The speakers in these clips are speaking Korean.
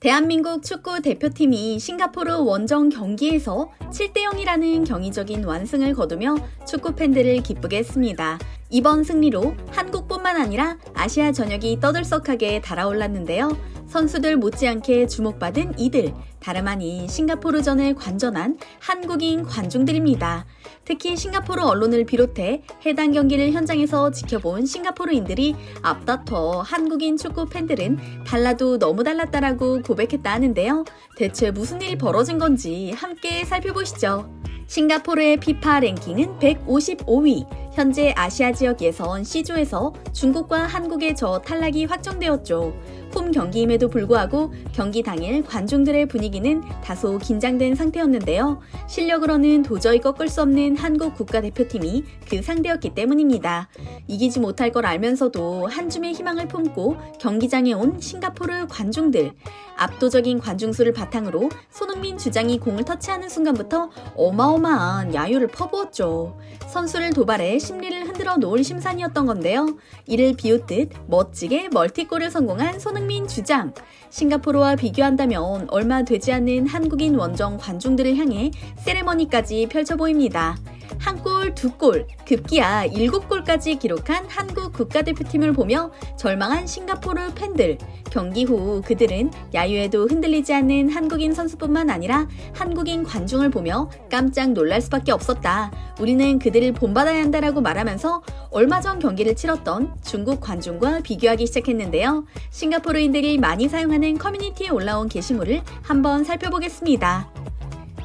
대한민국 축구 대표팀이 싱가포르 원정 경기에서 7대0이라는 경이적인 완승을 거두며 축구 팬들을 기쁘게 했습니다. 이번 승리로 한국뿐만 아니라 아시아 전역이 떠들썩하게 달아올랐는데요. 선수들 못지않게 주목받은 이들, 다름 아닌 싱가포르전을 관전한 한국인 관중들입니다. 특히 싱가포르 언론을 비롯해 해당 경기를 현장에서 지켜본 싱가포르인들이 앞다퉈 한국인 축구 팬들은 달라도 너무 달랐다라고 고백했다 하는데요. 대체 무슨 일이 벌어진 건지 함께 살펴보시죠. 싱가포르의 피파 랭킹은 155위, 현재 아시아 지역 예선 C조에서 중국과 한국의 저 탈락이 확정되었죠. 홈 경기임에도 불구하고 경기 당일 관중들의 분위기는 다소 긴장된 상태였는데요. 실력으로는 도저히 꺾을 수 없는 한국 국가대표팀이 그 상대였기 때문입니다. 이기지 못할 걸 알면서도 한 줌의 희망을 품고 경기장에 온 싱가포르 관중들. 압도적인 관중수를 바탕으로 손흥민 주장이 공을 터치하는 순간부터 어마어마한 야유를 퍼부었죠. 선수를 도발해 심리를 흔들어 놓을 심산이었던 건데요. 이를 비웃듯 멋지게 멀티골을 성공한 손흥민 주장. 싱가포르와 비교한다면 얼마 되지 않는 한국인 원정 관중들을 향해 세레머니까지 펼쳐 보입니다. 한 골, 두 골, 급기야 7골까지 기록한 한국 국가대표팀을 보며 절망한 싱가포르 팬들. 경기 후 그들은 야유에도 흔들리지 않는 한국인 선수뿐만 아니라 한국인 관중을 보며 깜짝 놀랄 수밖에 없었다. 우리는 그들을 본받아야 한다라고 말하면서 얼마 전 경기를 치렀던 중국 관중과 비교하기 시작했는데요. 싱가포르인들이 많이 사용하는 커뮤니티에 올라온 게시물을 한번 살펴보겠습니다.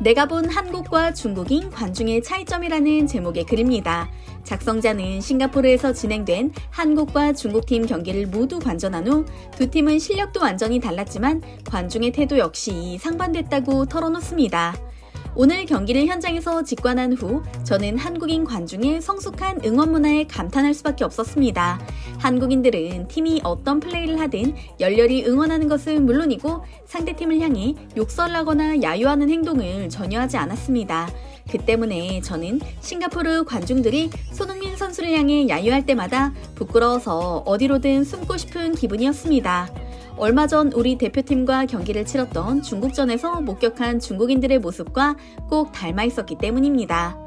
내가 본 한국과 중국인 관중의 차이점이라는 제목의 글입니다. 작성자는 싱가포르에서 진행된 한국과 중국팀 경기를 모두 관전한 후 두 팀은 실력도 완전히 달랐지만 관중의 태도 역시 상반됐다고 털어놓습니다. 오늘 경기를 현장에서 직관한 후 저는 한국인 관중의 성숙한 응원 문화에 감탄할 수밖에 없었습니다. 한국인들은 팀이 어떤 플레이를 하든 열렬히 응원하는 것은 물론이고 상대팀을 향해 욕설하거나 야유하는 행동을 전혀 하지 않았습니다. 그 때문에 저는 싱가포르 관중들이 손흥민 선수를 향해 야유할 때마다 부끄러워서 어디로든 숨고 싶은 기분이었습니다. 얼마 전 우리 대표팀과 경기를 치렀던 중국전에서 목격한 중국인들의 모습과 꼭 닮아 있었기 때문입니다.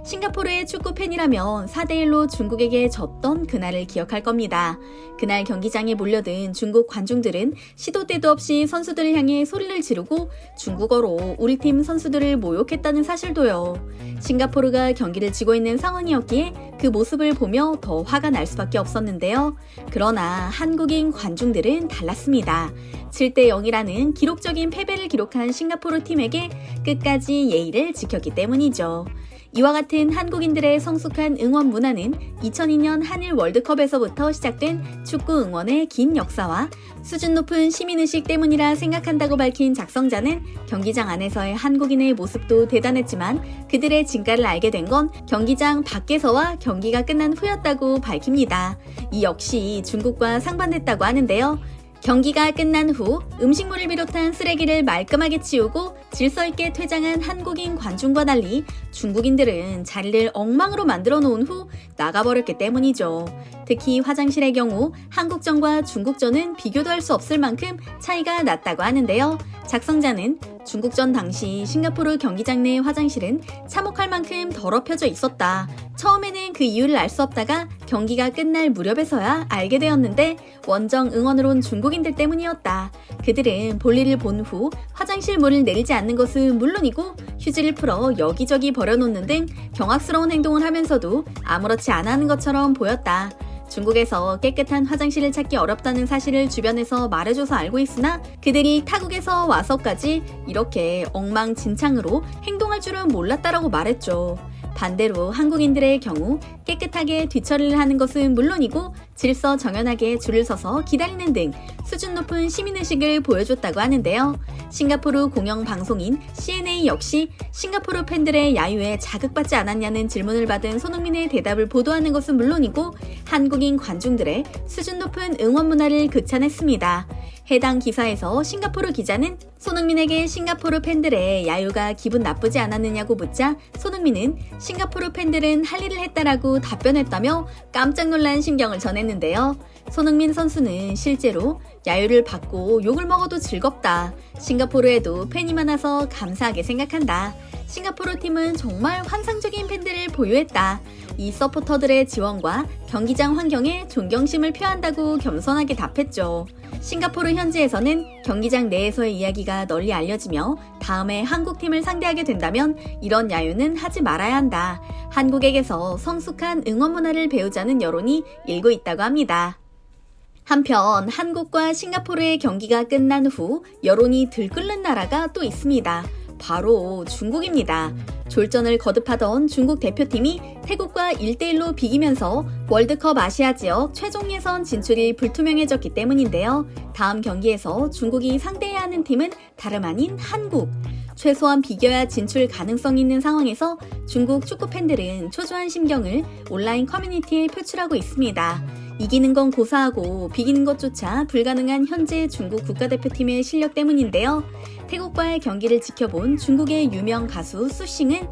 싱가포르의 축구 팬이라면 4대1로 중국에게 졌던 그날을 기억할 겁니다. 그날 경기장에 몰려든 중국 관중들은 시도 때도 없이 선수들을 향해 소리를 지르고 중국어로 우리 팀 선수들을 모욕했다는 사실도요. 싱가포르가 경기를 지고 있는 상황이었기에 그 모습을 보며 더 화가 날 수밖에 없었는데요. 그러나 한국인 관중들은 달랐습니다. 7대0이라는 기록적인 패배를 기록한 싱가포르 팀에게 끝까지 예의를 지켰기 때문이죠. 이와 같은 한국인들의 성숙한 응원 문화는 2002년 한일 월드컵에서부터 시작된 축구 응원의 긴 역사와 수준 높은 시민의식 때문이라 생각한다고 밝힌 작성자는 경기장 안에서의 한국인의 모습도 대단했지만 그들의 진가를 알게 된 건 경기장 밖에서와 경기가 끝난 후였다고 밝힙니다. 이 역시 중국과 상반됐다고 하는데요. 경기가 끝난 후 음식물을 비롯한 쓰레기를 말끔하게 치우고 질서 있게 퇴장한 한국인 관중과 달리 중국인들은 자리를 엉망으로 만들어 놓은 후 나가버렸기 때문이죠. 특히 화장실의 경우 한국전과 중국전은 비교도 할 수 없을 만큼 차이가 났다고 하는데요. 작성자는 중국전 당시 싱가포르 경기장 내 화장실은 참혹할 만큼 더럽혀져 있었다. 처음에는 그 이유를 알 수 없다가 경기가 끝날 무렵에서야 알게 되었는데 원정 응원을 온 중국인들 때문이었다. 그들은 볼일을 본 후 화장실 문을 내리지 않는 것은 물론이고 휴지를 풀어 여기저기 버려놓는 등 경악스러운 행동을 하면서도 아무렇지 않아 하는 것처럼 보였다. 중국에서 깨끗한 화장실을 찾기 어렵다는 사실을 주변에서 말해줘서 알고 있으나 그들이 타국에서 와서까지 이렇게 엉망진창으로 행동할 줄은 몰랐다라고 말했죠. 반대로 한국인들의 경우 깨끗하게 뒤처리를 하는 것은 물론이고 질서 정연하게 줄을 서서 기다리는 등 수준 높은 시민의식을 보여줬다고 하는데요. 싱가포르 공영방송인 CNA 역시 싱가포르 팬들의 야유에 자극받지 않았냐는 질문을 받은 손흥민의 대답을 보도하는 것은 물론이고 한국인 관중들의 수준 높은 응원 문화를 극찬했습니다. 해당 기사에서 싱가포르 기자는 손흥민에게 싱가포르 팬들의 야유가 기분 나쁘지 않았느냐고 묻자 손흥민은 싱가포르 팬들은 할 일을 했다라고 답변했다며 깜짝 놀란 심경을 전했는데요. 손흥민 선수는 실제로 야유를 받고 욕을 먹어도 즐겁다. 싱가포르에도 팬이 많아서 감사하게 생각한다. 싱가포르 팀은 정말 환상적인 팬들을 보유했다. 이 서포터들의 지원과 경기장 환경에 존경심을 표한다고 겸손하게 답했죠. 싱가포르 현지에서는 경기장 내에서의 이야기가 널리 알려지며 다음에 한국팀을 상대하게 된다면 이런 야유는 하지 말아야 한다. 한국에게서 성숙한 응원 문화를 배우자는 여론이 일고 있다고 합니다. 한편 한국과 싱가포르의 경기가 끝난 후 여론이 들끓는 나라가 또 있습니다. 바로 중국입니다. 졸전을 거듭하던 중국 대표팀이 태국과 1대1로 비기면서 월드컵 아시아 지역 최종 예선 진출이 불투명해졌기 때문인데요. 다음 경기에서 중국이 상대해야 하는 팀은 다름 아닌 한국. 최소한 비겨야 진출 가능성이 있는 상황에서 중국 축구 팬들은 초조한 심경을 온라인 커뮤니티에 표출하고 있습니다. 이기는 건 고사하고 비기는 것조차 불가능한 현재 중국 국가대표팀의 실력 때문인데요. 태국과의 경기를 지켜본 중국의 유명 가수 수싱은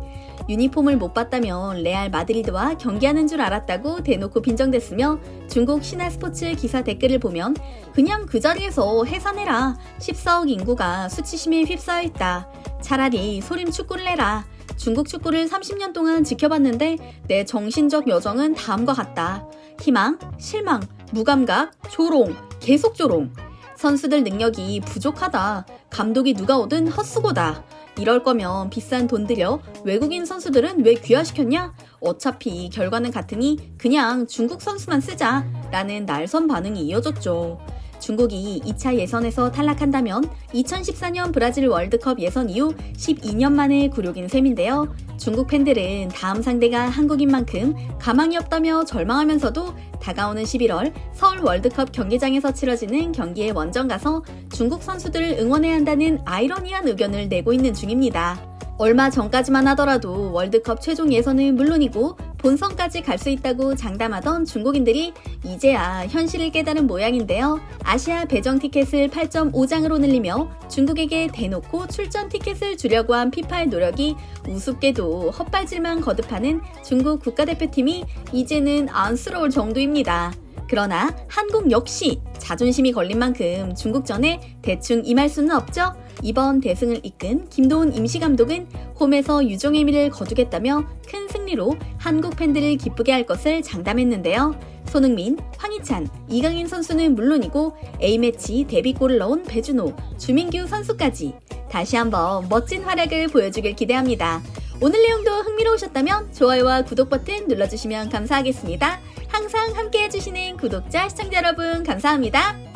유니폼을 못 봤다면 레알 마드리드와 경기하는 줄 알았다고 대놓고 빈정댔으며 중국 신화스포츠 기사 댓글을 보면 그냥 그 자리에서 해산해라. 14억 인구가 수치심에 휩싸여 있다. 차라리 소림 축구를 해라. 중국 축구를 30년 동안 지켜봤는데 내 정신적 여정은 다음과 같다. 희망, 실망, 무감각, 조롱, 계속 조롱. 선수들 능력이 부족하다. 감독이 누가 오든 헛수고다. 이럴 거면 비싼 돈 들여 외국인 선수들은 왜 귀화시켰냐? 어차피 결과는 같으니 그냥 중국 선수만 쓰자. 라는 날선 반응이 이어졌죠. 중국이 2차 예선에서 탈락한다면 2014년 브라질 월드컵 예선 이후 12년 만에 굴욕인 셈인데요. 중국 팬들은 다음 상대가 한국인 만큼 가망이 없다며 절망하면서도 다가오는 11월 서울 월드컵 경기장에서 치러지는 경기에 원정 가서 중국 선수들을 응원해야 한다는 아이러니한 의견을 내고 있는 중입니다. 얼마 전까지만 하더라도 월드컵 최종 예선은 물론이고 본선까지 갈 수 있다고 장담하던 중국인들이 이제야 현실을 깨달은 모양인데요. 아시아 배정 티켓을 8.5장으로 늘리며 중국에게 대놓고 출전 티켓을 주려고 한 피파의 노력이 우습게도 헛발질만 거듭하는 중국 국가대표팀이 이제는 안쓰러울 정도입니다. 그러나 한국 역시 자존심이 걸린 만큼 중국전에 대충 임할 수는 없죠. 이번 대승을 이끈 김도훈 임시감독은 홈에서 유종의 미를 거두겠다며 큰 승리로 한국 팬들을 기쁘게 할 것을 장담했는데요. 손흥민, 황희찬, 이강인 선수는 물론이고 A매치 데뷔골을 넣은 배준호, 주민규 선수까지 다시 한번 멋진 활약을 보여주길 기대합니다. 오늘 내용도 흥미로우셨다면 좋아요와 구독 버튼 눌러주시면 감사하겠습니다. 항상 함께 해주시는 구독자, 시청자 여러분 감사합니다.